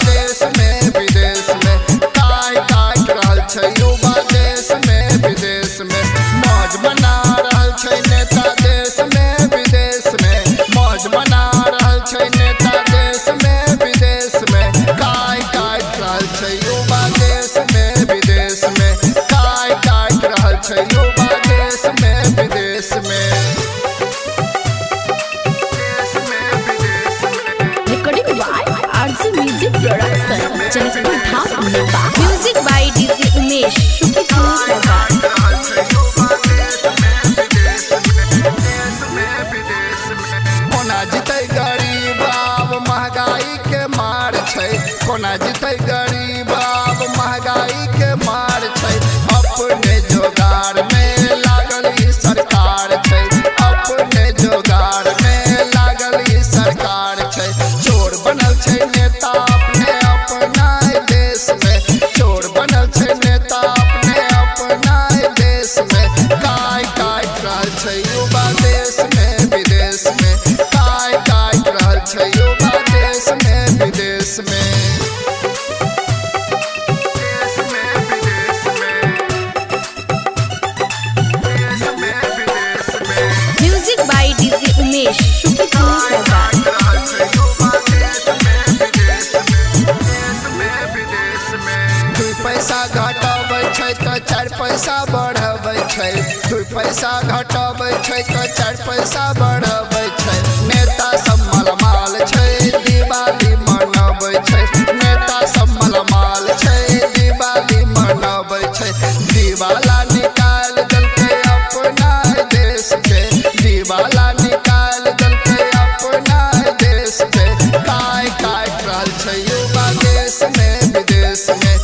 देश में विदेश में काट रहल छै युवा देश में विदेश में मौज मना रहल छै नेता देश में विदेश में मौज मना रहल छै नेता देश में विदेश में काट रहल छै युवा देश में विदेश में काट रहल छै युवा देश में विदेश में music production Janakpur Dham Nepal. Music by DJ Umesh शुक्रिया। कोना जीते गरीब आब महंगाई के मार छै कोना जीते गरीब आब महंगाई के मार छै अपने जोगार में लागल ई सरकार छै अपने जोगार में लागल ई सरकार छै चोर बनल छै नेता अपने अपना देश में चोर बनल छै नेता अपने अपना देश में काट रहल छै युवा देश में विदेश में काट रहल छै युवा देश में विदेश में म्यूजिक बाय डीजे उमेश शुक्रिया। पैसा घटाबै छै तो 4 पैसा बढ़ाबै छै 2 पैसा घटाबै छै तो 4 पैसा बढ़ाबै छै नेता सब माल छै दिवाली मनाबै छै नेता सब माल छै दिवाली मनाबै छै दिवाला निकाल देलकै अपना देश के दिवाला निकाल देलकै अपना देश के काट रहल छै युवा देश में विदेश में